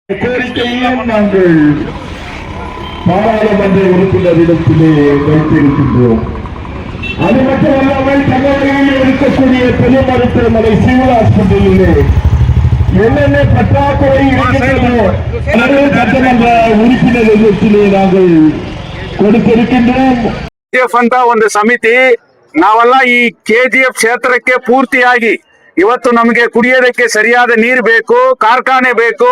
கோரிக்கையும் நாங்கள் பாராளுமன்ற உறுப்பினரிடத்திலே வைத்திருக்கின்றோம். அது மட்டுமல்லாமல் தமிழகத்தில் இருக்கக்கூடிய பெரிய மருத்துவமனை சிவில் ஹாஸ்பிட்டலிலே என்னென்ன பற்றாக்குறை இருக்கின்றனோ சட்டமன்ற ಉறுப்பிನರಿடத்திலே நாங்கள் கொடுத்திருக்கின்றோம். ಅಂತ ಒಂದು ಸಮಿತಿ ನಾವೆಲ್ಲ ಈ ಕೆಜಿಎಫ್ ಕ್ಷೇತ್ರಕ್ಕೆ ಪೂರ್ತಿಯಾಗಿ ಇವತ್ತು ನಮಗೆ ಕುಡಿಯೋದಕ್ಕೆ ಸರಿಯಾದ ನೀರು ಬೇಕು, ಕಾರ್ಖಾನೆ ಬೇಕು.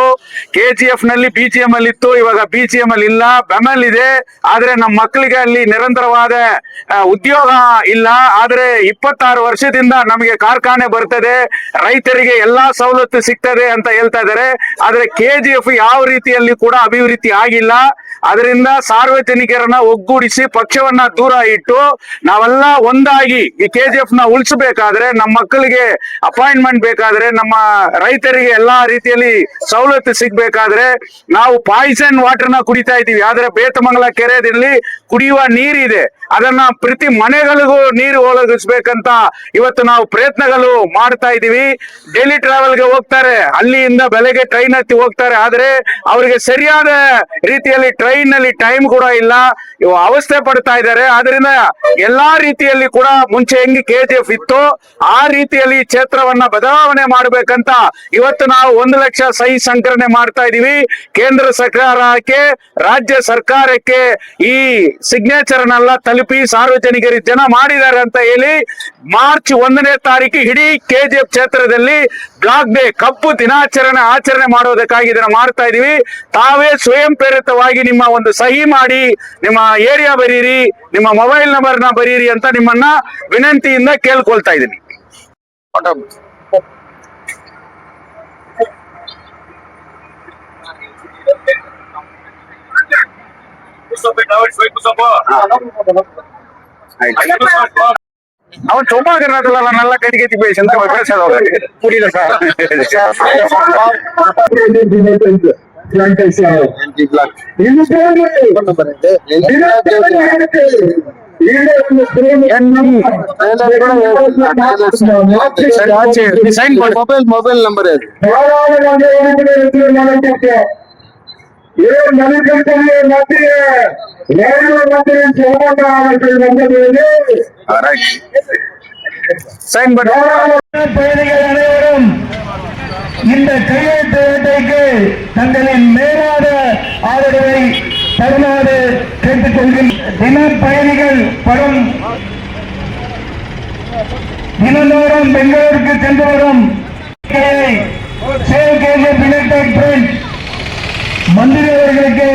ಕೆಜಿಎಫ್ ನಲ್ಲಿ ಬಿಜಿಎಂ ಅಲ್ಲಿ ಇತ್ತು, ಇವಾಗ ಬಿಜಿಎಂ ಅಲ್ಲಿ ಇಲ್ಲ, ಬೆಮೆಲ್ ಇದೆ. ಆದ್ರೆ ನಮ್ಮ ಮಕ್ಕಳಿಗೆ ಅಲ್ಲಿ ನಿರಂತರವಾದ ಉದ್ಯೋಗ ಇಲ್ಲ. ಆದ್ರೆ 26 ವರ್ಷದಿಂದ ನಮಗೆ ಕಾರ್ಖಾನೆ ಬರ್ತದೆ, ರೈತರಿಗೆ ಎಲ್ಲಾ ಸವಲತ್ತು ಸಿಗ್ತದೆ ಅಂತ ಹೇಳ್ತಾ ಇದ್ದಾರೆ. ಆದ್ರೆ ಕೆಜಿಎಫ್ ಯಾವ ರೀತಿಯಲ್ಲಿ ಕೂಡ ಅಭಿವೃದ್ಧಿ ಆಗಿಲ್ಲ. ಅದರಿಂದ ಸಾರ್ವಜನಿಕರನ್ನ ಒಗ್ಗೂಡಿಸಿ ಪಕ್ಷವನ್ನ ದೂರ ಇಟ್ಟು ನಾವೆಲ್ಲ ಒಂದಾಗಿ ಈ ಕೆಜಿಎಫ್ ನ ಉಳಿಸಬೇಕಾದ್ರೆ, ನಮ್ಮ ಮಕ್ಕಳಿಗೆ ಅಪಾಯಿಂಟ್ಮೆಂಟ್ ಬೇಕಾದ್ರೆ, ನಮ್ಮ ರೈತರಿಗೆ ಎಲ್ಲಾ ರೀತಿಯಲ್ಲಿ ಸವಲತ್ತು ಸಿಗ್ಬೇಕಾದ್ರೆ ನಾವು ಪಾಯ್ಸನ್ ವಾಟರ್ ನ ಕುಡಿತಾ ಇದೀವಿ. ಆದ್ರೆ ಬೇತಮಂಗಲ ಕೆರೆಯಲ್ಲಿ ಕುಡಿಯುವ ನೀರಿದೆ, ಅದನ್ನ ಪ್ರತಿ ಮನೆಗಳಿಗೂ ನೀರು ಒದಗಿಸ್ಬೇಕಂತ ಇವತ್ತು ನಾವು ಪ್ರಯತ್ನಗಳು ಮಾಡ್ತಾ ಇದೀವಿ. ಡೈಲಿ ಟ್ರಾವೆಲ್ಗೆ ಹೋಗ್ತಾರೆ, ಅಲ್ಲಿಂದ ಬೆಳಗ್ಗೆ ಟ್ರೈನ್ ಹತ್ತಿ ಹೋಗ್ತಾರೆ. ಆದ್ರೆ ಅವರಿಗೆ ಸರಿಯಾದ ರೀತಿಯಲ್ಲಿ ಟ್ರೈನ್ ನಲ್ಲಿ ಟೈಮ್ ಕೂಡ ಇಲ್ಲ, ಅವಸ್ಥೆ ಪಡ್ತಾ ಇದ್ದಾರೆ. ಆದ್ರಿಂದ ಎಲ್ಲಾ ರೀತಿಯಲ್ಲಿ ಕೂಡ ಮುಂಚೆ ಹೆಂಗೆ ಕೆಜಿಎಫ್ ಇತ್ತು ಆ ರೀತಿಯಲ್ಲಿ ಕ್ಷೇತ್ರವನ್ನ ಬದಲಾವಣೆ ಮಾಡಬೇಕಂತ ಇವತ್ತು ನಾವು 1 ಲಕ್ಷ ಸಹಿ ಸಂಗ್ರಹಣೆ ಮಾಡ್ತಾ ಇದೀವಿ. ಕೇಂದ್ರ ಸರ್ಕಾರಕ್ಕೆ, ರಾಜ್ಯ ಸರ್ಕಾರಕ್ಕೆ ಈ ಸಿಗ್ನೇಚರ್ ನೆಲ್ಲ ತಲುಪಿ ಸಾರ್ವಜನಿಕರಿಗೆ ಜನ ಮಾಡಿದ್ದಾರೆ ಅಂತ ಹೇಳಿ ಮಾರ್ಚ್ 1ನೇ ತಾರೀಕು ಇಡೀ ಕೆಜಿಎಫ್ ಕ್ಷೇತ್ರದಲ್ಲಿ ಬ್ಲಾಕ್ ಡೇ ಕಪ್ಪು ದಿನಾಚರಣೆ ಆಚರಣೆ ಮಾಡೋದಕ್ಕಾಗಿ ಇದನ್ನ ಮಾಡ್ತಾ ಇದೀವಿ. ತಾವೇ ಸ್ವಯಂ ಪ್ರೇರಿತವಾಗಿ ನಿಮ್ಮ ಒಂದು ಸಹಿ ಮಾಡಿ ನಿಮ್ಮ ಏರಿಯಾ ಬರೀರಿ, ನಿಮ್ಮ ಮೊಬೈಲ್ ನಂಬರ್ ನ ಬರೀರಿ ಅಂತ ನಿಮ್ಮನ್ನ ವಿನಂತಿಯಿಂದ ಕೇಳ್ಕೊಳ್ತಾ ಇದ್ದೀನಿ. அவன் சும்மா இருக்கிறதுல நல்லா கட்டி கட்டி பேசி புரியல சார். ಮೊಬೈಲ್ ನಂಬರ್ சைன் பண்ண பயணிகள் அனைவரும் இந்த கையெழுத்து வேட்டைக்கு தங்களின் மேலான ஆதரவை தருமாறு கேட்டுக் கொள்கின்ற தின பயணிகள் படும் தினந்தோறும் பெங்களூருக்கு சென்று வரும் மந்திரி அவர்களுக்கு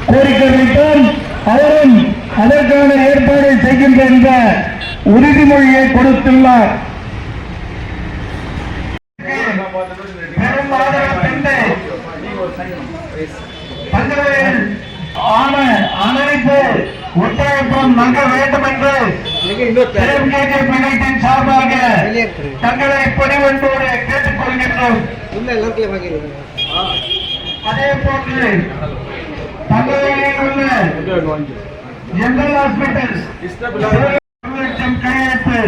கோரிக்கை வைத்தோம். அவரும் அதற்கான ஏற்பாடு செய்கின்ற என்ற உறுதிமொழியை கொடுத்துள்ளார். அனைத்து ஒத்துழைப்பும் நல்க வேண்டும் என்று சார்பாக தங்களை பணிவன்போடு கேட்டுக் கொள்கின்றோம். அதே போன்று தங்களில் உள்ள ஜெனரல் ஹாஸ்பிட்டல் கையெழுத்து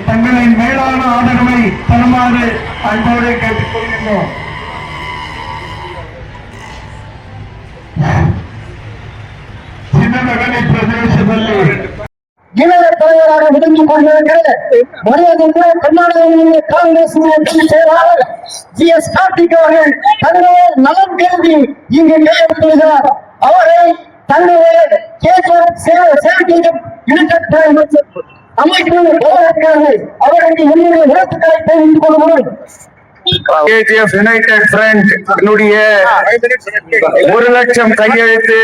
தங்களின் மேலான ஆதரவை தருமாறு அன்போடு கேட்டுக் கொள்கின்றோம். சின்னமகனை பிரதேசದಲ್ಲಿ ಜಿಲ್ಲಾ தலைவராக விளங்கிக் கொண்டிருக்கிற மரியாதைக்குரிய கர்நாடக காங்கிரஸ் செயலாளர் GS கார்த்திக் அவர்கள் தங்களுடைய நலம் கருதி இங்கு கையெழுத்திடுகிறார். அவரை தங்களுடைய அமைப்பு அவருக்கு என்னுடைய வாழ்த்துக்களை தெரிவித்துக் கொள்கிறோம். KGF யுனைடெட் ஃப்ரண்ட் 1 லட்சம் கையெழுத்து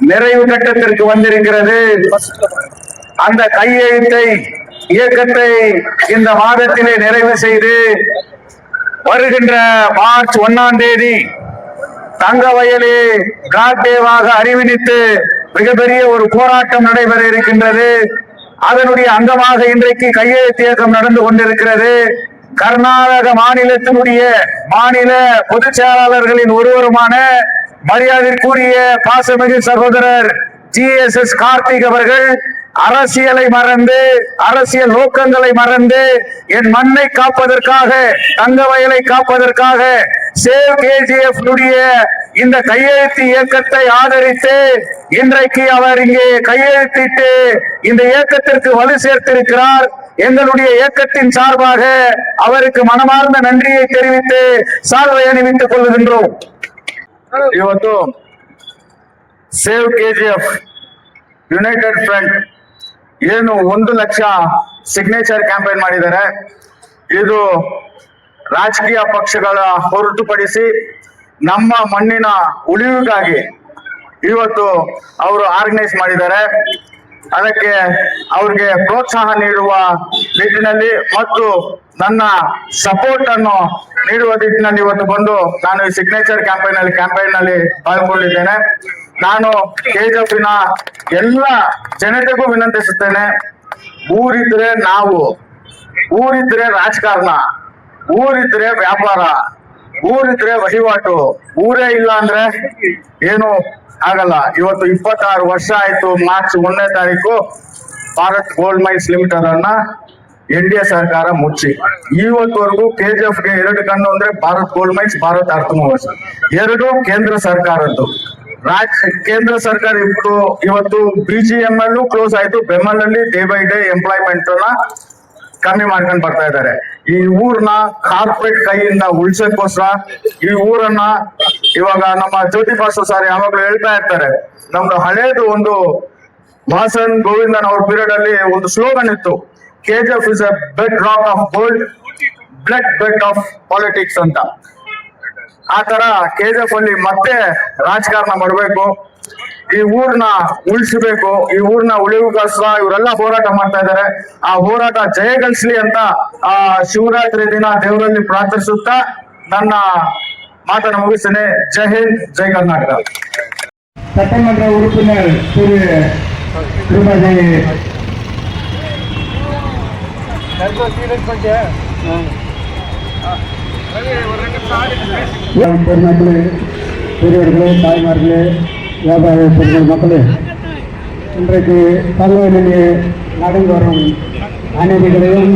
நிறைவு கட்டத்திற்கு வந்திருக்கிறது. அந்த கையெழுத்தை இயக்கத்தை இந்த மாதத்திலே நிறைவு செய்து வருகின்ற மார்ச் 1ஆம் தேதி தங்கவயலே பிளாக் டேவாக அறிவித்து மிகப்பெரிய ஒரு போராட்டம் நடைபெற இருக்கின்றது. அதனுடைய அங்கமாக இன்றைக்கு கையெழுத்து இயக்கம் நடந்து கொண்டிருக்கிறது. கர்நாடக மாநிலத்தினுடைய மாநில பொதுச் செயலாளர்களின் ஒருவருமான மரியாதைக்குரிய பாசமிகு சகோதரர் GSS கார்த்திக் அவர்கள் அரசியலை மறந்து, அரசியல் நோக்கங்களை மறந்து, என் மண்ணை காப்பதற்காக, தங்க வயலை காப்பதற்காக சேவ் கேஜிஎஃப் இந்த கையெழுத்து இயக்கத்தை ஆதரித்து இன்றைக்கு அவர் இங்கே கையெழுத்திட்டு இந்த இயக்கத்திற்கு வலு சேர்த்திருக்கிறார். எங்களுடைய இயக்கத்தின் சார்பாக அவருக்கு மனமார்ந்த நன்றியை தெரிவித்து சால்வை அணிவித்துக் கொள்கின்றோம். ಇವತ್ತು ಸೇವ್ ಕೆಜಿಎಫ್ ಯುನೈಟೆಡ್ ಫ್ರಂಟ್ ಏನು 1 ಲಕ್ಷ ಸಿಗ್ನೇಚರ್ ಕ್ಯಾಂಪೇನ್ ಮಾಡಿದ್ದಾರೆ. ಇದು ರಾಜಕೀಯ ಪಕ್ಷಗಳ ಹೊರತುಪಡಿಸಿ ನಮ್ಮ ಮಣ್ಣಿನ ಉಳಿವಿಗಾಗಿ ಇವತ್ತು ಅವರು ಆರ್ಗನೈಸ್ ಮಾಡಿದ್ದಾರೆ. ಅದಕ್ಕೆ ಅವ್ರಿಗೆ ಪ್ರೋತ್ಸಾಹ ನೀಡುವ ನಿಟ್ಟಿನಲ್ಲಿ ಮತ್ತು ನನ್ನ ಸಪೋರ್ಟ್ ಅನ್ನು ನೀಡುವ ನಿಟ್ಟಿನಲ್ಲಿ ಇವತ್ತು ಬಂದು ನಾನು ಈ ಸಿಗ್ನೇಚರ್ ಕ್ಯಾಂಪೈನ್ ನಲ್ಲಿ ಪಾಲ್ಗೊಂಡಿದ್ದೇನೆ. ನಾನು ಕೆಜಿಎಫ್ನ ಎಲ್ಲ ಜನತೆಗೂ ವಿನಂತಿಸುತ್ತೇನೆ, ಊರಿದ್ರೆ ನಾವು, ಊರಿದ್ರೆ ರಾಜಕಾರಣ, ಊರಿದ್ರೆ ವ್ಯಾಪಾರ, ಊರಿದ್ರೆ ವಹಿವಾಟು, ಊರೇ ಇಲ್ಲ ಅಂದ್ರೆ ಏನು ಆಗಲ್ಲ. ಇವತ್ತು 26 ವರ್ಷ ಆಯ್ತು. ಮಾರ್ಚ್ 1ನೇ ತಾರೀಕು ಭಾರತ್ ಗೋಲ್ಡ್ ಮೈನ್ಸ್ ಲಿಮಿಟೆಡ್ ಅನ್ನ NDA ಸರ್ಕಾರ ಮುಚ್ಚಿ ಇವತ್ತವರೆಗೂ ಕೆಜಿಎಫ್ಗೆ 2 ಕಣ್ಣು ಅಂದ್ರೆ ಭಾರತ್ ಗೋಲ್ಡ್ ಮೈನ್ಸ್, ಭಾರತ್ ಅರ್ಥಮೋರ್ಸ್, 2 ಕೇಂದ್ರ ಸರ್ಕಾರದ್ದು. ಕೇಂದ್ರ ಸರ್ಕಾರ ಇವತ್ತು BGML ಕ್ಲೋಸ್ ಆಯ್ತು. ಬೆಮಲ್ ಅಲ್ಲಿ ಡೇ ಬೈ ಡೇ ಎಂಪ್ಲಾಯ್ಮೆಂಟ್ ಅನ್ನ ಕಮ್ಮಿ ಮಾಡ್ಕೊಂಡು ಬರ್ತಾ ಇದ್ದಾರೆ. ಈ ಊರ್ನ ಕಾರ್ಪೊರೇಟ್ ಕೈಯಿಂದ ಉಳಿಸೋಕ್ಕೋಸ್ಕರ ಈ ಊರನ್ನ ಇವಾಗ ನಮ್ಮ ಜ್ಯೋತಿ ಬಾಸು ಸರ್ ಯಾವಾಗ್ಲೂ ಹೇಳ್ತಾ ಇರ್ತಾರೆ, ನಮ್ದು ಹಳೇದು ಒಂದು ವಾಸನ್ ಗೋವಿಂದನ್ ಅವ್ರ ಪೀರಿಯಡ್ ಅಲ್ಲಿ ಒಂದು ಸ್ಲೋಗನ್ ಇತ್ತು, KGF is a bed rock of gold, blood bed of politics ಅಂತ. ಆ ತರ ಕೆಜಿಎಫ್ ಅಲ್ಲಿ ಮತ್ತೆ ರಾಜಕಾರಣ ಮಾಡಬೇಕು, ಈ ಊರ್ನ ಉಳಿಸಬೇಕು, ಈ ಊರ್ನ ಉಳಿವಿಗೋಸ್ಕರ ಇವರೆಲ್ಲ ಹೋರಾಟ ಮಾಡ್ತಾ ಇದ್ದಾರೆ. ಆ ಹೋರಾಟ ಜಯಗಳಿಸ್ಲಿ ಅಂತ ಆ ಶಿವರಾತ್ರಿ ದಿನ ದೇವರಲ್ಲಿ ಪ್ರಾರ್ಥಿಸುತ್ತಾ ನನ್ನ ಮಾತನ್ನು ಮುಗಿಸ್ತೇನೆ. ಜೈ ಹಿಂದ್, ಜೈ ಕರ್ನಾಟಕ. சட்டமன்ற உறுப்பினர் திரு திருமதி பெருமக்களே, பெரியவர்களே, தாய்மார்களே, வியாபார பெருங்கள் மக்களே, இன்றைக்கு தகவலிலே நடந்து வரும் அநீதிகளையும்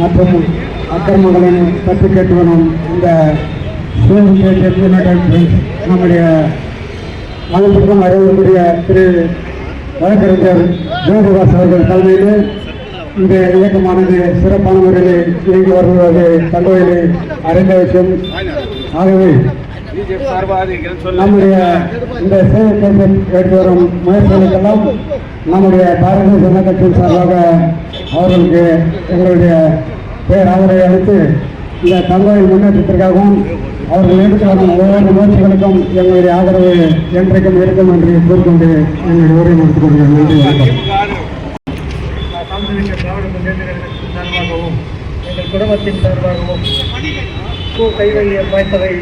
மற்றும் அக்கிரமங்களையும் பற்றி கேட்டு வரும் இந்த நம்முடைய மதத்திற்கும் அறிவுக்குரிய திரு வழக்கறிஞர் ஜோதிவாஸ் அவர்கள் தலைமையில் இந்த இயக்கமானது சிறப்பான முறையில் இயங்கி வருவதை தகவலை அறிந்த விஷயம். ஆகவே நம்முடைய இந்த சேவை கேம்பெயின் எடுத்து வரும் முயற்சிகளுக்கெல்லாம் நம்முடைய பாரதிய ஜனதா கட்சியின் சார்பாக அவர்களுக்கு எங்களுடைய பேராதரவை அளித்து இந்த தகவல் முன்னேற்றத்திற்காகவும் அவர்கள் எடுத்து வரும் ஒவ்வொரு முயற்சிகளுக்கும் எங்களுடைய ஆதரவு என்றைக்கும் இருக்கும் என்று கூறிக்கொண்டு எங்களுடைய உரை முடித்துக் கொள்கிறேன். நன்றி, வணக்கம். திராவிட முன்னேற்ற கழகத்தின் சார்பாகவும் எங்கள் குடும்பத்தின் சார்பாகவும் கைவழிய பாய்த்தவை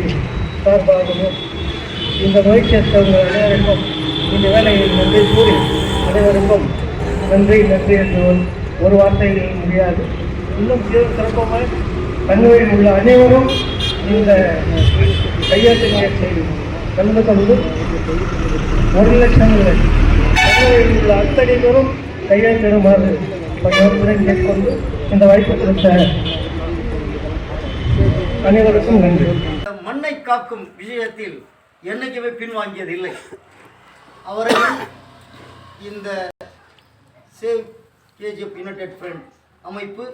சார்பாகவும் இந்த முயற்சியற்றவர்கள் அனைவருக்கும் இந்த வேலையில் நன்றி கூறி அனைவருக்கும் நன்றி நன்றி என்று ஒரு வார்த்தையில் முடியாது. இன்னும் சிறப்பாக கண்ணுவையில் உள்ள அனைவரும் இந்த கையெழுத்து முயற்சியில் கலந்து கொண்டு 1 லட்சம் கண்ணுவையில் உள்ள அத்தனை பேரும் கையெழுத்திடுமாறு பணியாற்றுடன் கேட்கொண்டு இந்த வாய்ப்பு கொடுத்த அனைவருக்கும் நன்றி. மண்ணை காக்கும் விஷயத்தில் என்னைக்குமே பின்வாங்கியதில்லை. அவரையும் இந்த சேவ் கேஜிஎஃப் யுனைடெட் ஃப்ரண்ட் அமைப்பு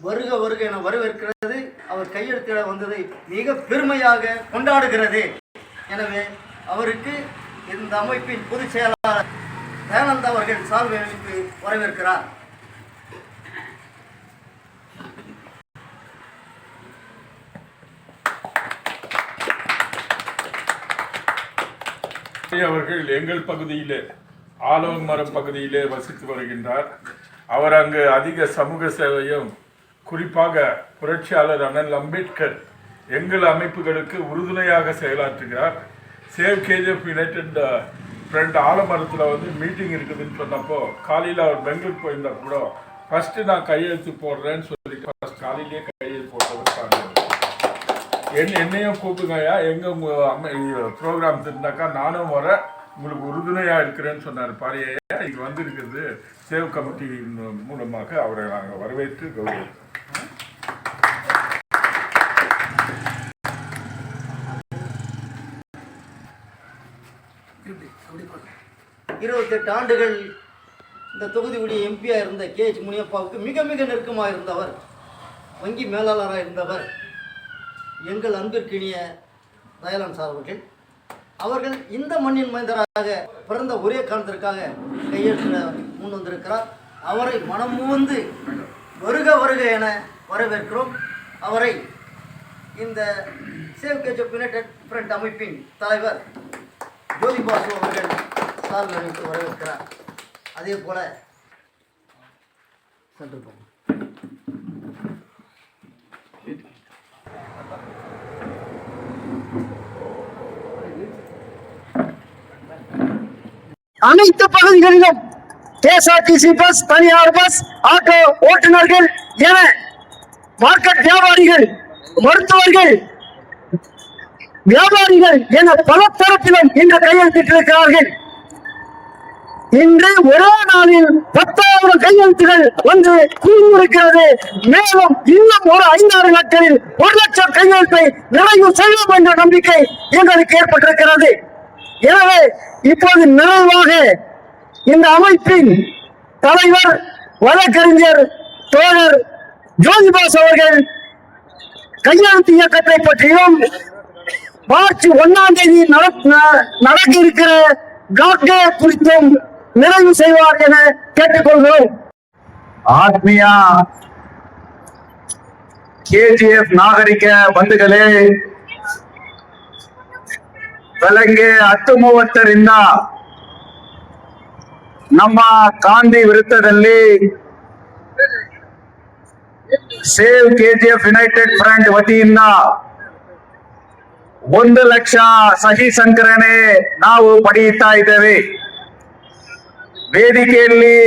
வருக வருக என வரவேற்கிறது. அவர் கையெழுத்திட வந்ததை மிக பெருமையாக கொண்டாடுகிறது. எனவே அவருக்கு இந்த அமைப்பின் பொதுச் செயலாளர் தயானந்தா அவர்கள் சால்வை அளித்து வரவேற்கிறார். அவர்கள் எங்கள் பகுதியிலே ஆலவன்மரம் பகுதியிலே வசித்து வருகின்றார். அவர் அங்கு அதிக சமூக சேவையும் குறிப்பாக புரட்சியாளர் அண்ணல் அம்பேத்கர் எங்கள் அமைப்புகளுக்கு உறுதுணையாக செயலாற்றுகிறார். சேவ் கேஜிஎஃப் யுனைடெட் ஃப்ரண்ட் ஆலமரத்தில் வந்து மீட்டிங் இருக்குதுன்னு சொன்னப்போ காலையில் அவர் பெங்களூர் போயிருந்தா கூட ஃபஸ்ட்டு நான் கையெழுத்து போடுறேன்னு சொல்லிட்டு ஃபஸ்ட் காலையிலேயே கையெழுத்து போட்டதற்காக என்னையும் கூப்பிடுங்கய்யா, எங்கள் ப்ரோக்ராம் இருந்தாக்கா நானும் வரேன், உங்களுக்கு உறுதுணையா இருக்கிறேன்னு சொன்னார் பாரியா. இங்க வந்திருக்கிறது சேவ் கமிட்டி மூலமாக அவரை நாங்கள் வரவேற்று கௌரவிக்கிறோம். இருபத்தெட்டு ஆண்டுகள் இந்த தொகுதியுடைய எம்பியாக இருந்த KH முனியப்பாவுக்கு மிக மிக நெருக்கமாக இருந்தவர், வங்கி மேலாளராக இருந்தவர் எங்கள் அன்பிற்கினிய தயாளன் சார் அவர்கள் இந்த மண்ணின் மைந்தராக பிறந்த ஒரே காரணத்திற்காக கையெழுத்திட முன் வந்திருக்கிறார். அவரை மனமுவந்து வருக வருக என வரவேற்கிறோம். அவரை இந்த சேவ் கேஜப் யுனைடெட் ஃப்ரண்ட் அமைப்பின் தலைவர் ஜோதி பாசு அவர்கள் சார்பில் அளித்து வரவேற்கிறார். அதே போல சென்று போகும் அனைத்து பகுதிகளிலும் KSRTC பஸ், தனியார் பஸ், ஆட்டோ ஓட்டுநர்கள் என மார்க்கெட் வியாபாரிகள், மருத்துவர்கள், வியாபாரிகள் என பல தரப்பிலும் இன்று கையெழுத்திட்டிருக்கிறார்கள். இன்று ஒரே நாளில் 10,000 கையெழுத்துகள் வந்து குவிந்திருக்கிறது. மேலும் இன்னும் ஒரு 5-6 நாட்களில் 1,00,000 கையெழுத்தை நிறைவு செய்வோம் என்ற நம்பிக்கை எங்களுக்கு ஏற்பட்டிருக்கிறது. எனவே இப்போது நிறைவாக இந்த அமைப்பின் தலைவர் வழக்கறிஞர் தோழர் ஜோதிபாஸ் அவர்கள் கையெழுத்து இயக்கத்தை பற்றியும் மார்ச் 1ஆம் தேதி நடக்க இருக்கிற டாக்டே குறித்தும் நிறைவு செய்வார் என கேட்டுக்கொள்கிறோம். ಆತ್ಮೀಯ KGF ನಾಗರಿಕ ಬಂಧುಗಳೇ, ಬೆಳಗ್ಗೆ 10:30ರಿಂದ ನಮ್ಮ ಗಾಂಧಿ ವೃತ್ತದಲ್ಲಿ ಸೇವ್ KGF ಯುನೈಟೆಡ್ ಫ್ರಂಟ್ ವತಿಯಿಂದ 1,00,000 ಸಹಿ ಸಂಗ್ರಹಣೆ ನಾವು ಪಡೆಯುತ್ತಾ ಇದ್ದೇವೆ. ವೇದಿಕೆಯಲ್ಲಿ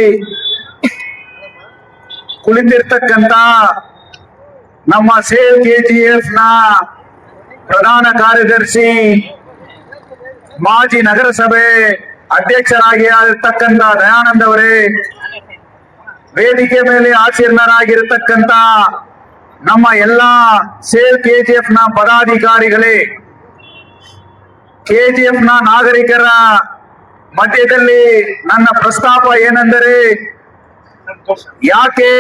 ಕುಳಿತಿರ್ತಕ್ಕಂತ ನಮ್ಮ ಸೇವ್ KGF ನ ಪ್ರಧಾನ ಕಾರ್ಯದರ್ಶಿ, ಮಾಜಿ ನಗರಸಭೆ ಅಧ್ಯಕ್ಷರಾಗಿ ಆಗಿರ್ತಕ್ಕಂಥ ದಯಾನಂದ್ ಅವರೇ, ವೇದಿಕೆ ಮೇಲೆ ಆಸೀನರಾಗಿರ್ತಕ್ಕಂಥ ನಮ್ಮ ಎಲ್ಲಾ ಸೇವ್ KGF ನ ಪದಾಧಿಕಾರಿಗಳೇ, KGF ನ ನಾಗರಿಕರ ಮಧ್ಯದಲ್ಲಿ ನನ್ನ ಪ್ರಸ್ತಾಪ ಏನೆಂದರೆ, ಯಾಕೆ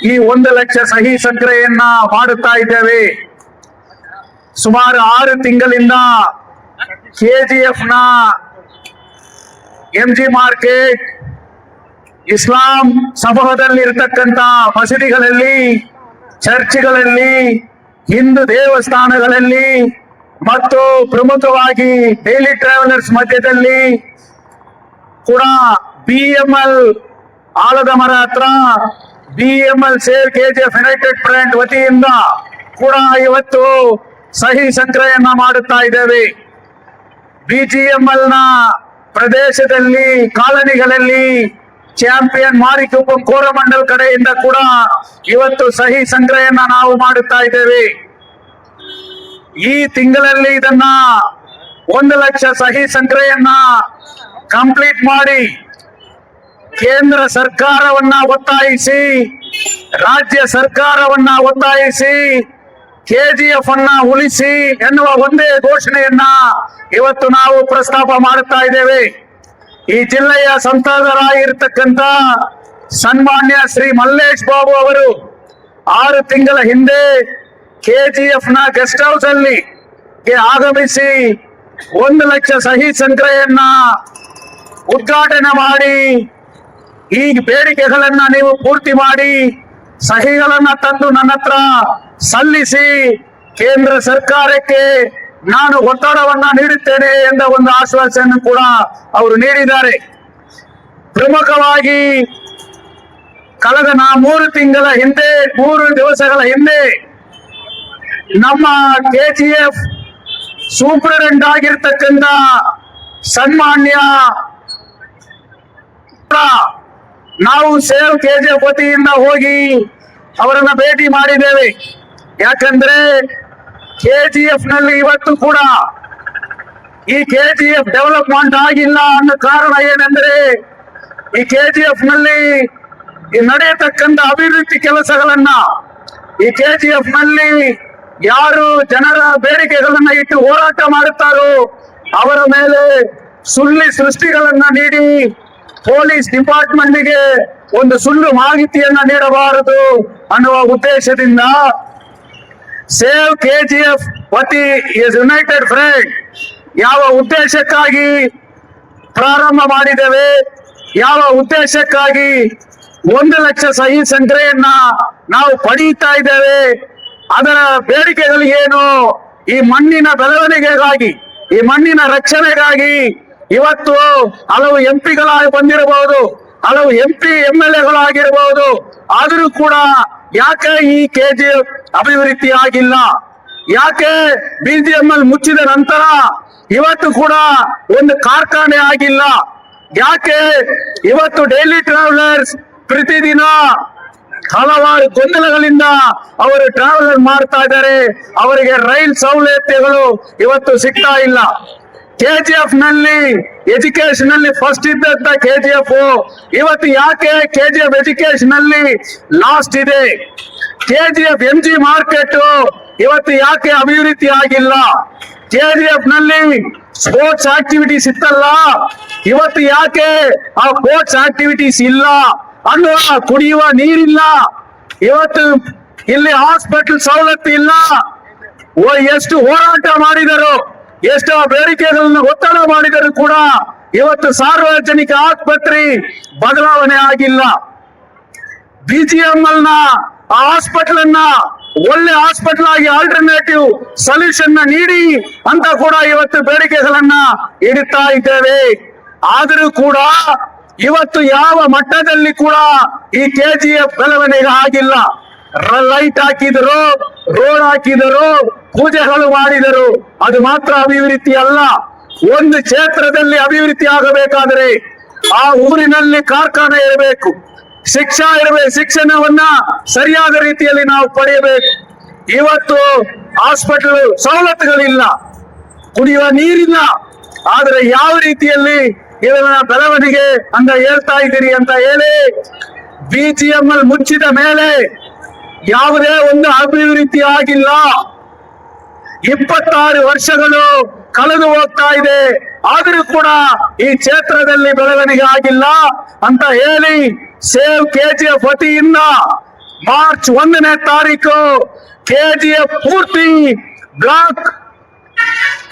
ಈ 1,00,000 ಸಹಿ ಸಂಗ್ರಹೆಯನ್ನ ಮಾಡುತ್ತಾ ಇದ್ದೇವೆ? ಸುಮಾರು 6 ತಿಂಗಳಿಂದ KGF ನ MG ಮಾರ್ಕೆಟ್, ಇಸ್ಲಾಂ ಸಮೂಹದಲ್ಲಿ ಇರತಕ್ಕಂತ ಮಸೀದಿಗಳಲ್ಲಿ, ಚರ್ಚ್ಗಳಲ್ಲಿ, ಹಿಂದೂ ದೇವಸ್ಥಾನಗಳಲ್ಲಿ ಮತ್ತು ಪ್ರಮುಖವಾಗಿ ಡೈಲಿ ಟ್ರಾವೆಲರ್ಸ್ ಮಧ್ಯದಲ್ಲಿ ಕೂಡ BML ಆಲದ ಮರ ಹತ್ರ BML save KGF United front ವತಿಯಿಂದ ಕೂಡ ಇವತ್ತು ಸಹಿ ಸಂಗ್ರಹೆಯನ್ನ ಮಾಡುತ್ತಾ ಇದ್ದೇವೆ. BGML ನ ಪ್ರದೇಶದಲ್ಲಿ, ಕಾಲನಿಗಳಲ್ಲಿ ಚಾಂಪಿಯನ್ ಮಾರಿಕುಪ್ಪಂ ಕೋರಮಂಡಲ್ ಕಡೆಯಿಂದ ಕೂಡ ಇವತ್ತು ಸಹಿ ಸಂಗ್ರಹೆಯನ್ನ ನಾವು ಮಾಡುತ್ತಾ ಇದ್ದೇವೆ. ಈ ತಿಂಗಳಲ್ಲಿ ಇದನ್ನ 1,00,000 ಸಹಿ ಸಂಗ್ರಹೆಯನ್ನ ಕಂಪ್ಲೀಟ್ ಮಾಡಿ ಕೇಂದ್ರ ಸರ್ಕಾರವನ್ನ ಒತ್ತಾಯಿಸಿ, ರಾಜ್ಯ ಸರ್ಕಾರವನ್ನ ಒತ್ತಾಯಿಸಿ KGF ಅನ್ನ ಉಳಿಸಿ ಎನ್ನುವ ಒಂದೇ ಘೋಷಣೆಯನ್ನ ಇವತ್ತು ನಾವು ಪ್ರಸ್ತಾಪ ಮಾಡುತ್ತಾ ಇದ್ದೇವೆ. ಈ ಜಿಲ್ಲೆಯ ಸಂಸದರಾಗಿರ್ತಕ್ಕಂಥ ಸನ್ಮಾನ್ಯ ಶ್ರೀ ಮಲ್ಲೇಶ್ ಬಾಬು ಅವರು 6 ತಿಂಗಳ ಹಿಂದೆ KGF ನ ಗೆಸ್ಟ್ ಹೌಸ್ ಅಲ್ಲಿ ಆಗಮಿಸಿ 1,00,000 ಸಹಿ ಸಂಗ್ರಹೆಯನ್ನ ಉದ್ಘಾಟನೆ ಮಾಡಿ, ಈ ಬೇಡಿಕೆಗಳನ್ನ ನೀವು ಪೂರ್ತಿ ಮಾಡಿ ಸಹಿಗಳನ್ನ ತಂದು ನನ್ನ ಹತ್ರ ಸಲ್ಲಿಸಿ ಕೇಂದ್ರ ಸರ್ಕಾರಕ್ಕೆ ನಾನು ಒತ್ತಡವನ್ನ ನೀಡುತ್ತೇನೆ ಎಂದ ಒಂದು ಆಶ್ವಾಸನೆಯನ್ನು ಕೂಡ ಅವರು ನೀಡಿದ್ದಾರೆ. ಪ್ರಮುಖವಾಗಿ ಕಳೆದ 3 ತಿಂಗಳ ಹಿಂದೆ, 3 ದಿವಸಗಳ ಹಿಂದೆ ನಮ್ಮ KGF ಸೂಪರಿಂಟೆಂಡೆಂಟ್ ಆಗಿರ್ತಕ್ಕಂಥ ಸನ್ಮಾನ್ಯ ನಾವು ಸೇವ್ KGF ವತಿಯಿಂದ ಹೋಗಿ ಅವರನ್ನ ಭೇಟಿ ಮಾಡಿದ್ದೇವೆ. ಯಾಕಂದ್ರೆ KGF ನಲ್ಲಿ ಇವತ್ತು ಕೂಡ ಈ ಕೆಜಿಎಫ್ ಡೆವಲಪ್ಮೆಂಟ್ ಆಗಿಲ್ಲ ಅನ್ನೋ ಕಾರಣ ಏನಂದ್ರೆ ಈ ಕೆಜಿಎಫ್ ನಲ್ಲಿ ನಡೆಯತಕ್ಕಂತ ಅಭಿವೃದ್ಧಿ ಕೆಲಸಗಳನ್ನ ಈ ಕೆಜಿಎಫ್ ನಲ್ಲಿ ಯಾರು ಜನರ ಬೇಡಿಕೆಗಳನ್ನ ಇಟ್ಟು ಹೋರಾಟ ಮಾಡುತ್ತಾರೋ ಅವರ ಮೇಲೆ ಸುಳ್ಳಿ ಸೃಷ್ಟಿಗಳನ್ನ ನೀಡಿ ಪೊಲೀಸ್ ಡಿಪಾರ್ಟ್ಮೆಂಟ್ಗೆ ಒಂದು ಸುಳ್ಳು ಮಾಹಿತಿಯನ್ನ ನೀಡಬಾರದು ಅನ್ನುವ ಉದ್ದೇಶದಿಂದ ಸೇವ್ ಕೆಜಿಎಫ್ ವತಿ ಯುನೈಟೆಡ್ ಫ್ರಂಟ್ ಯಾವ ಉದ್ದೇಶಕ್ಕಾಗಿ ಪ್ರಾರಂಭ ಮಾಡಿದ್ದೇವೆ, ಯಾವ ಉದ್ದೇಶಕ್ಕಾಗಿ 1 ಲಕ್ಷ ಸಹಿ ಸಂಖ್ಯೆಯನ್ನ ನಾವು ಪಡೆಯುತ್ತಾ ಇದ್ದೇವೆ, ಅದರ ಬೇಡಿಕೆಗಳು ಏನು, ಈ ಮಣ್ಣಿನ ಬೆಳವಣಿಗೆಗಾಗಿ, ಈ ಮಣ್ಣಿನ ರಕ್ಷಣೆಗಾಗಿ ಇವತ್ತು ಹಲವು ಎಂಪಿಗಳಾಗಿ ಬಂದಿರಬಹುದು, ಹಲವು MLAಗಳಾಗಿರಬಹುದು. ಆದರೂ ಕೂಡ ಯಾಕೆ ಈ ಕೆಜಿಎಫ್ ಅಭಿವೃದ್ಧಿ ಆಗಿಲ್ಲ? ಯಾಕೆ BGML ಮುಚ್ಚಿದ ನಂತರ ಇವತ್ತು ಕೂಡ ಒಂದು ಕಾರ್ಖಾನೆ ಆಗಿಲ್ಲ? ಯಾಕೆ ಇವತ್ತು ಡೈಲಿ ಟ್ರಾವೆಲರ್ಸ್ ಪ್ರತಿದಿನ ಹಲವಾರು ಗೊಂದಲಗಳಿಂದ ಅವರು ಟ್ರಾವೆಲ್ ಮಾಡ್ತಾ ಇದ್ದಾರೆ, ಅವರಿಗೆ ರೈಲ್ ಸೌಲಭ್ಯಗಳು ಇವತ್ತು ಸಿಗ್ತಾ ಇಲ್ಲ. ಕೆಜಿಎಫ್ ನಲ್ಲಿ ಎಜುಕೇಶನ್ ನಲ್ಲಿ ಫಸ್ಟ್ ಇದ್ದಂತ ಕೆಜಿಎಫ್ ಇವತ್ತು ಯಾಕೆ ಕೆಜಿಎಫ್ ಎಜುಕೇಶನ್ ನಲ್ಲಿ ಲಾಸ್ಟ್ ಇದೆ? ಕೆಜಿಎಫ್ MG ಮಾರ್ಕೆಟ್ ಇವತ್ತು ಯಾಕೆ ಅಭಿವೃದ್ಧಿ ಆಗಿಲ್ಲ? ಕೆಜಿಎಫ್ ನಲ್ಲಿ ಸ್ಪೋರ್ಟ್ಸ್ ಆಕ್ಟಿವಿಟೀಸ್ ಇತ್ತಲ್ಲ, ಇವತ್ತು ಯಾಕೆ ಆ ಸ್ಪೋರ್ಟ್ಸ್ ಆಕ್ಟಿವಿಟೀಸ್ ಇಲ್ಲ? ಅನ್ನುವ ಕುಡಿಯುವ ನೀರಿಲ್ಲ, ಇವತ್ತು ಇಲ್ಲಿ ಹಾಸ್ಪಿಟಲ್ ಸವಲತ್ತು ಇಲ್ಲ. ಎಷ್ಟು ಹೋರಾಟ ಮಾಡಿದರು, ಎಷ್ಟು ಬೇಡಿಕೆಗಳನ್ನು ಒತ್ತಡ ಮಾಡಿದರೂ ಕೂಡ ಇವತ್ತು ಸಾರ್ವಜನಿಕ ಆಸ್ಪತ್ರೆ ಬದಲಾವಣೆ ಆಗಿಲ್ಲ. BGML ನ ಹಾಸ್ಪಿಟಲ್ ಅನ್ನ ಒಳ್ಳೆ ಹಾಸ್ಪಿಟಲ್ ಆಗಿ ಆಲ್ಟರ್ನೇಟಿವ್ ಸೊಲ್ಯೂಷನ್ ನೀಡಿ ಅಂತ ಕೂಡ ಇವತ್ತು ಬೇಡಿಕೆಗಳನ್ನ ಇಡುತ್ತಾ ಇದ್ದೇವೆ. ಆದರೂ ಕೂಡ ಇವತ್ತು ಯಾವ ಮಟ್ಟದಲ್ಲಿ ಕೂಡ ಈ ಕೆಜಿಎಫ್ ಬೆಳವಣಿಗೆ ಆಗಿಲ್ಲ. ಲೈಟ್ ಹಾಕಿದರು, ರೋಡ್ ಹಾಕಿದರು, ಪೂಜೆಗಳು ಮಾಡಿದರು, ಅದು ಮಾತ್ರ ಅಭಿವೃದ್ಧಿ ಅಲ್ಲ. ಒಂದು ಕ್ಷೇತ್ರದಲ್ಲಿ ಅಭಿವೃದ್ಧಿ ಆಗಬೇಕಾದರೆ ಆ ಊರಿನಲ್ಲಿ ಕಾರ್ಖಾನೆ ಇರಬೇಕು, ಶಿಕ್ಷಣವನ್ನ ಸರಿಯಾದ ರೀತಿಯಲ್ಲಿ ನಾವು ಪಡೆಯಬೇಕು. ಇವತ್ತು ಹಾಸ್ಪಿಟಲ್ ಸವಲತ್ತುಗಳಿಲ್ಲ, ಕುಡಿಯುವ ನೀರಿಲ್ಲ. ಆದ್ರೆ ಯಾವ ರೀತಿಯಲ್ಲಿ ಇದನ್ನ ಬೆಳವಣಿಗೆ ಅಂತ ಹೇಳ್ತಾ ಇದ್ದೀರಿ ಅಂತ ಹೇಳಿ BGML ಮುಚ್ಚಿದ ಮೇಲೆ ಯಾವುದೇ ಒಂದು ಅಭಿವೃದ್ಧಿ ಆಗಿಲ್ಲ. 26 ವರ್ಷಗಳು ಕಳೆದು ಹೋಗ್ತಾ ಇದೆ, ಆದರೂ ಕೂಡ ಈ ಕ್ಷೇತ್ರದಲ್ಲಿ ಬೆಳವಣಿಗೆ ಆಗಿಲ್ಲ ಅಂತ ಹೇಳಿ ಸೇವ್ ಕೆಜಿಎಫ್ ವತಿಯಿಂದ ಮಾರ್ಚ್ 1ನೇ ತಾರೀಕು ಕೆಜಿಎಫ್ ಪೂರ್ತಿ ಬ್ಲಾಕ್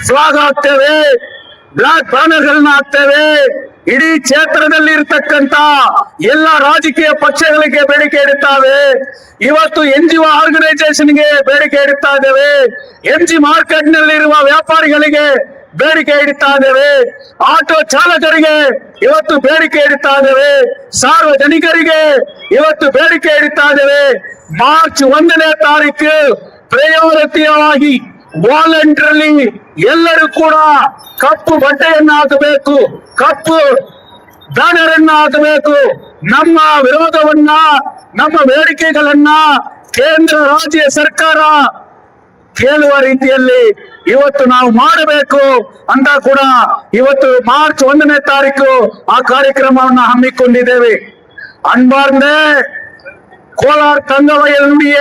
ಫ್ಲಾಗ್ ಹಾಕ್ತೇವೆ, ಬ್ಲಾಕ್ ಬ್ಯಾನರ್ಗಳನ್ನ ಹಾಕ್ತೇವೆ. ಇಡೀ ಕ್ಷೇತ್ರದಲ್ಲಿ ಇರತಕ್ಕಂತ ಎಲ್ಲ ರಾಜಕೀಯ ಪಕ್ಷಗಳಿಗೆ ಬೇಡಿಕೆ ಇಡುತ್ತವೆ. ಇವತ್ತು NGO ಆರ್ಗನೈಸೇಷನ್ಗೆ ಬೇಡಿಕೆ ಇಡುತ್ತಾ ಇದ್ದೇವೆ, MG ಮಾರ್ಕೆಟ್ ನಲ್ಲಿರುವ ವ್ಯಾಪಾರಿಗಳಿಗೆ ಬೇಡಿಕೆ ಇಡುತ್ತಾ ಇದ್ದೇವೆ, ಆಟೋ ಚಾಲಕರಿಗೆ ಇವತ್ತು ಬೇಡಿಕೆ ಇಡುತ್ತಾ ಇದ್ದೇವೆ, ಸಾರ್ವಜನಿಕರಿಗೆ ಇವತ್ತು ಬೇಡಿಕೆ ಇಡುತ್ತಾ ಇದ್ದೇವೆ. ಮಾರ್ಚ್ 1ನೇ ತಾರೀಕು ಪ್ರಯೋರಿತವಾಗಿ ವಾಲಂಟರಿಲಿ ಎಲ್ಲರೂ ಕೂಡ ಕಪ್ಪು ಬಟ್ಟೆಯನ್ನ ಹಾಕಬೇಕು, ಕಪ್ಪು ಬ್ಯಾನರ್ ಅನ್ನ ಹಾಕಬೇಕು. ನಮ್ಮ ವಿರೋಧವನ್ನ, ನಮ್ಮ ಬೇಡಿಕೆಗಳನ್ನ ಕೇಂದ್ರ ರಾಜ್ಯ ಸರ್ಕಾರ ಕೇಳುವ ರೀತಿಯಲ್ಲಿ ಇವತ್ತು ನಾವು ಮಾಡಬೇಕು ಅಂತ ಕೂಡ ಇವತ್ತು ಮಾರ್ಚ್ 1ನೇ ತಾರೀಕು ಆ ಕಾರ್ಯಕ್ರಮವನ್ನು ಹಮ್ಮಿಕೊಂಡಿದ್ದೇವೆ. ಅನ್ಬಾರ್ದೆ ಕೋಲಾರ ತಂಗವಯಲುಡಿಯ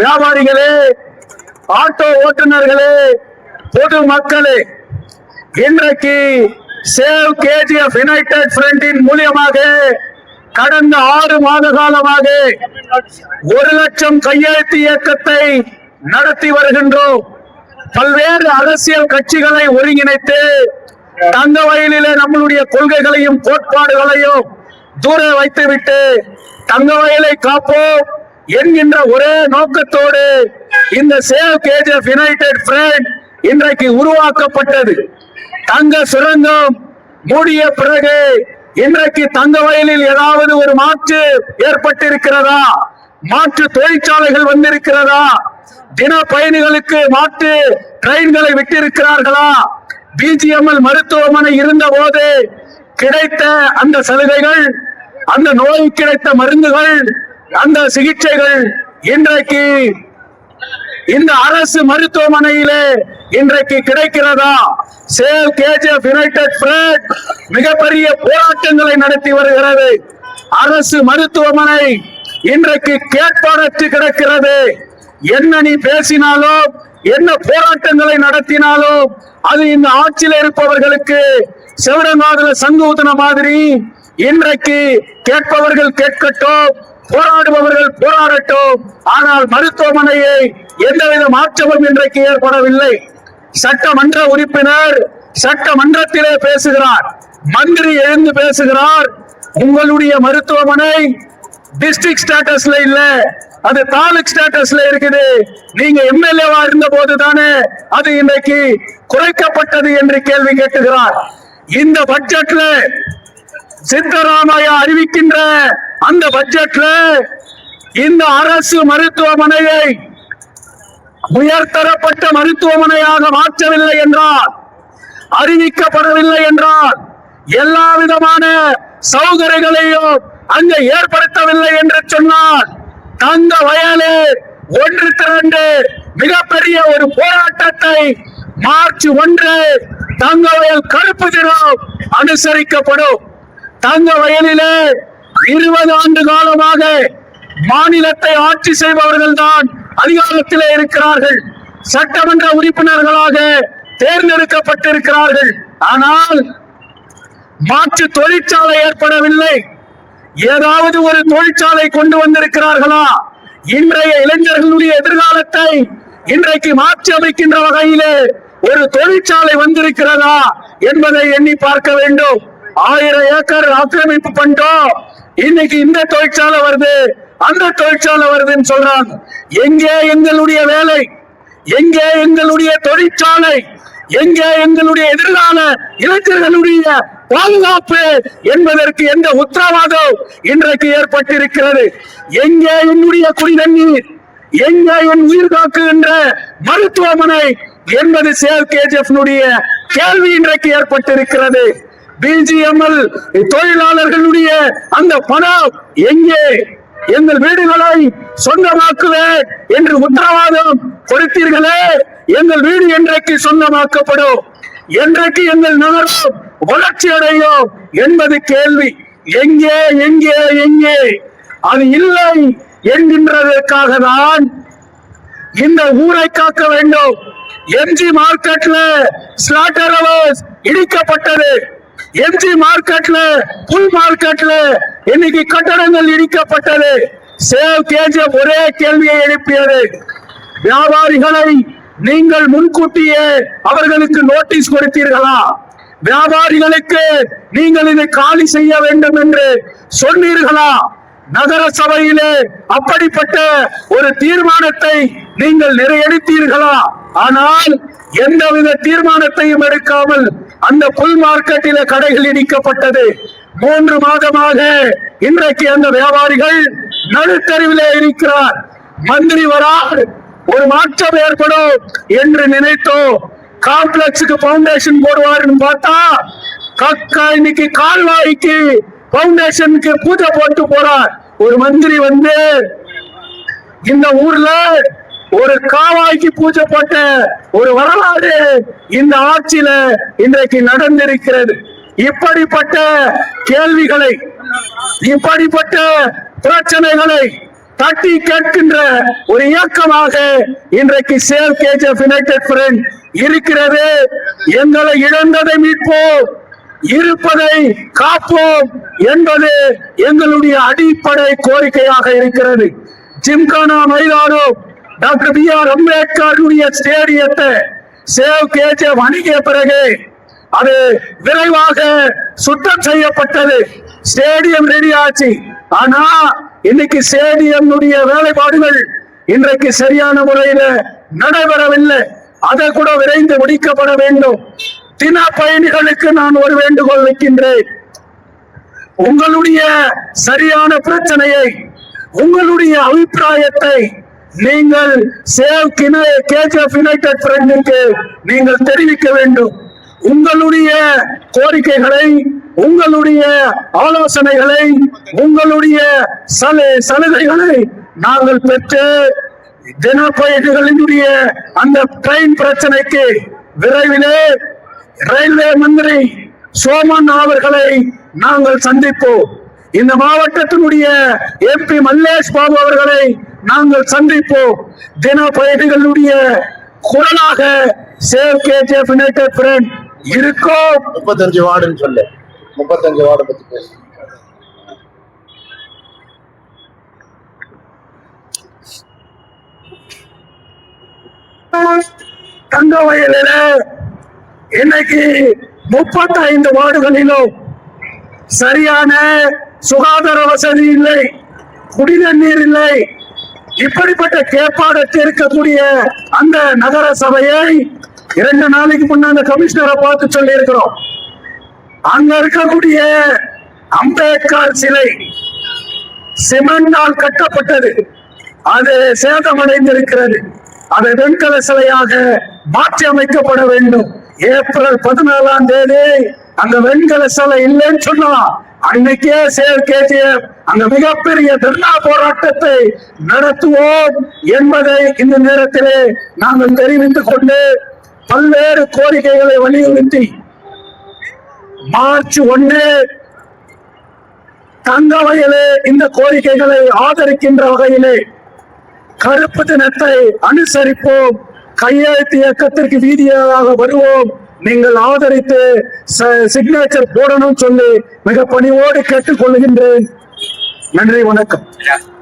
வியாபாரிகளே, ஆட்டோ ஓட்டுநர்களே, பொது மக்களே, இன்றைக்கு சேவ் கேஜிஎஃப் யுனைடெட் ஃப்ரண்டின் மூலியமாக கடந்த 6 மாத காலமாக 1 லட்சம் கையெழுத்து இயக்கத்தை நடத்தி வருகின்றோம். பல்வேறு அரசியல் கட்சிகளை ஒருங்கிணைத்து தங்கவயலிலே நம்மளுடைய கொள்கைகளையும் கோட்பாடுகளையும் தூர வைத்துவிட்டு தங்கவயலை காப்போம் என்கின்ற ஒரே நோக்கத்தோடு இந்த சேவ் கேஜிஎஃப் யுனைடெட் ஃப்ரண்ட் இன்றைக்கு உருவாக்கப்பட்டது. தங்க சுரங்கம் மூடிய பிறகு இன்றைக்கு தங்க வயலில் ஏதாவது ஒரு மாற்று ஏற்பட்டிருக்கிறதா? மாற்று தொழிற்சாலைகள் வந்திருக்கிறதா? தின பயணிகளுக்கு மாற்று ட்ரெயின்களை விட்டிருக்கிறார்களா? BGML மருத்துவமனை இருந்த போது கிடைத்த அந்த சலுகைகள், அந்த நோய் கிடைத்த மருந்துகள், அந்த சிகிச்சைகள் இன்றைக்கு இந்த அரசு மருத்துவமனையிலே இன்றைக்கு கிடைக்கிறதா? சேவ் கேஜிஎஃப் யுனைடெட் ஃப்ரண்ட் மிகப்பெரிய போராட்டங்களை நடத்தி வருகிறது. அரசு மருத்துவமனை இன்றைக்கு கேட்பாரற்று கிடக்கிறது. என்ன நீ பேசினாலும், என்ன போராட்டங்களை நடத்தினாலும் அது இந்த ஆட்சியில் இருப்பவர்களுக்கு செவடங்காதுல சங்கு ஊத்துன மாதிரி இன்றைக்கு கேட்பவர்கள் கேட்கட்டும், போராடுபவர்கள் போராடட்டும். ஆனால் மருத்துவமனையை எந்தவித மாற்றமும் இன்றைக்கு ஏற்படவில்லை. சட்டமன்ற உறுப்பினர் சட்டமன்றத்திலே பேசுகிறார், மந்திரி எழுந்து பேசுகிறார், உங்களுடைய மருத்துவமனை டிஸ்ட்ரிக்ட் ஸ்டேட்டஸ்ல இல்ல, அது தாலுக் ஸ்டேட்டஸ்ல இருக்குது. நீங்க எம்எல்ஏவா இருந்த போது தானே அது இன்றைக்கு குறைக்கப்பட்டது என்று கேள்வி கேட்டுகிறார். இந்த பட்ஜெட்ல சித்தராமையா அறிவிக்கின்ற அந்த பட்ஜெட்ல இந்த அரசு மருத்துவமனையை உயர்தரப்பட்ட மருத்துவமனையாக மாற்றவில்லை என்றால், அறிவிக்கப்படவில்லை என்றால், எல்லா விதமான சௌகரியங்களையும் அங்கே ஏற்படுத்தவில்லை என்று சொன்னால் தங்க வயலே ஒன்று திரண்டு மிகப்பெரிய ஒரு போராட்டத்தை மார்ச் 1 தங்க வயல் கருப்பு தினம் அனுசரிக்கப்படும். தங்க வயலிலே 20 ஆண்டு காலமாக மாநிலத்தை ஆட்சி செய்பவர்கள் தான் அதிகாரத்திலே இருக்கிறார்கள், சட்டமன்ற உறுப்பினர்களாக தேர்ந்தெடுக்கப்பட்டிருக்கிறார்கள். ஆனால் மாற்று தொழிற்சாலை ஏற்படவில்லை. ஏதாவது ஒரு தொழிற்சாலை கொண்டு வந்திருக்கிறார்களா? இன்றைய இளைஞர்களுடைய எதிர்காலத்தை இன்றைக்கு மாற்றி அமைக்கின்ற வகையிலே ஒரு தொழிற்சாலை வந்திருக்கிறதா என்பதை எண்ணி பார்க்க வேண்டும். 1000 ஏக்கர் ஆக்கிரமிப்பு பண்ணிட்டோம், இன்னைக்கு இந்த தொழிற்சாலை வருது, அந்த தொழிற்சாலை வருதுன்னு சொல்றாங்க. எங்கே எங்களுடைய வேலை? எங்கே எங்களுடைய தொழிற்சாலை? எங்கே எங்களுடைய எதிர்கால இளைஞர்களுடைய பாதுகாப்பு என்பதற்கு எந்த உத்தரவாதம் இன்றைக்கு ஏற்பட்டிருக்கிறது? எங்கே என்னுடைய குடிநீர்? எங்கே என் உயிர் காக்குகின்ற மருத்துவமனை என்பது சேவ் கேஜிஎஃப் கேள்வி இன்றைக்கு ஏற்பட்டிருக்கிறது. பிஜிஎம்எல் தொழிலாளர்களுடைய அந்த பணம் எங்கே? எங்கள் வீடுகளை சொந்தமாக்குவேன் என்று உத்தரவாதம் கொடுத்தீர்களே, எங்கள் வீடு என்றைக்கு சொந்தமாக்கப்படும்? என்றைக்கு எங்கள் நகரம் வளர்ச்சி அடையும் என்பது கேள்வி. எங்கே எங்கே எங்கே? அது இல்லை என்கின்றதற்காக தான் இந்த ஊரை காக்க வேண்டும். எம்ஜி மார்க்கெட்ல ஸ்லாட்டர் ஹவுஸ் இடிக்கப்பட்டது. எம்ஜி மார்க்கெட்ல, புல் மார்க்கெட்ல இன்னைக்கு கட்டடங்கள் இடிக்கப்பட்டது. சேவ் கேஜிஎஃப் ஒரே கேள்வியை எழுப்பியது, வியாபாரிகளை நீங்கள் முன்கூட்டியே அவர்களுக்கு நோட்டீஸ் கொடுத்தீர்களா? வியாபாரிகளுக்கு நீங்கள் இதை காலி செய்ய வேண்டும் என்று சொன்னீர்களா? நகர சபையிலே அப்படிப்பட்ட ஒரு தீர்மானத்தை நீங்கள் நிறைவேற்றீர்களா? ஆனால் எந்தவித தீர்மானத்தையும் எடுக்காமல் அந்த புல் மார்க்கெட்டில கடைகள் இடிக்கப்பட்டது. 3 மாதமாக இன்றைக்கு அந்த வியாபாரிகள் நடுத்தருவிலே இருக்கிறார். மந்திரி வரார், ஒரு மாற்றம் ஏற்படும் என்று நினைத்தோம். காம்ப்ளெக்ஸுக்கு பவுண்டேஷன் போடுவார்னு பார்த்தா இன்னைக்கு கால்வாய்க்கு பவுண்டேஷனுக்கு பூஜை போட்டு போறார். ஒரு மந்திரி வந்து இந்த ஊர்ல ஒரு காவாய்க்கு பூஜை போட்ட ஒரு வரலாறு இந்த ஆட்சியில இன்றைக்கு நடந்திருக்கிறது. இப்படிப்பட்ட கேள்விகளை, இப்படிப்பட்ட பிரச்சனைகளை தட்டி கேட்கின்ற ஒரு இயக்கமாக இன்றைக்கு சேவ் கேஜிஎஃப் யுனைடெட் ஃப்ரண்ட் இருக்கிறது. எங்களை இழந்ததை மீட்போம், இருப்பதை காப்போம் என்பது எங்களுடைய அடிப்படை கோரிக்கையாக இருக்கிறது. ஜிம்கானா மைதானம் டாக்டர் B.R. அம்பேத்கருடைய ஸ்டேடியத்தை சேவ் கேஜிஎஃப் அணுகிய பிறகு அது விரைவாக சுத்தம் செய்யப்பட்டது. ஸ்டேடியம் ரெடி ஆச்சு. ஆனா இன்னைக்கு ஸ்டேடியம் வேலைப்பாடுகள் இன்றைக்கு சரியான முறையில நடைபெறவில்லை. அதை கூட விரைந்து முடிக்கப்பட வேண்டும். தின பயணிகளுக்கு நான் ஒரு வேண்டுகோள் வைக்கின்றேன். உங்களுடைய சரியான பிரச்சனையை, உங்களுடைய அபிப்பிராயத்தை நீங்கள் சேவ் கேஜிஎஃப் யுனைடெட் ஃப்ரண்ட்க்கு நீங்கள் தெரிவிக்க வேண்டும். உங்களுடைய கோரிக்கைகளை, உங்களுடைய ஆலோசனைகளை, உங்களுடைய சலுகைகளை நாங்கள் பெற்று தினப்பயணிகளினுடைய அந்த ட்ரெயின் பிரச்சனைக்கு விரைவிலே ரயில்வே மந்திரி சோமன் அவர்களை நாங்கள் சந்திப்போம். இந்த மாவட்டத்தினுடைய MP மல்லேஷ் பாபு அவர்களை நாங்கள் சந்திப்போம். தினப்பயணிகளுடைய குரலாக சேவ் KGF யுனைடெட் ஃப்ரண்ட் இருக்கோம். 35 வார்டுன்னு சொல்லு. 35 வார்டு பத்தி பேசு. தங்கவயலில இன்னைக்கு 35 வார்டுகளிலும் சரியான சுகாதார வசதி இல்லை, குடிநீர் இல்லை. இப்படிப்பட்ட கேட்பாடத்தில் இருக்கக்கூடிய அந்த நகர சபையை 2 நாளைக்கு முன்னாடி கமிஷனரை பார்த்து சொல்லி இருக்கிறோம். அங்க இருக்கக்கூடிய அம்பேத்கர் சிலை சிமெண்டால் கட்டப்பட்டது, அது சேதமடைந்திருக்கிறது. அதை வெண்கல சிலையாக மாற்றி அமைக்கப்பட வேண்டும். ஏப்ரல் 14ஆம் தேதி அந்த வெண்கல சிலை இல்லைன்னு சொன்னா அன்னைக்கே சேவ் KGF அந்த மிகப்பெரிய தர்ணா போராட்டத்தை நடத்துவோம் என்பதை இந்த நேரத்திலே நாங்கள் தெரிவித்துக் கொண்டு பல்வேறு கோரிக்கைகளை வலியுறுத்தி மார்ச் 1 தங்கவயலே இந்த கோரிக்கைகளை ஆதரிக்கின்ற வகையிலே கருப்பு தினத்தை அனுசரிப்போம். கையெழுத்து இயக்கத்திற்கு வீதியாக வருவோம். நீங்கள் ஆதரித்து சிக்னேச்சர் போடணும் சொல்லி மிக பணிவோடு கேட்டுக்கொள்கின்றேன். நன்றி, வணக்கம்.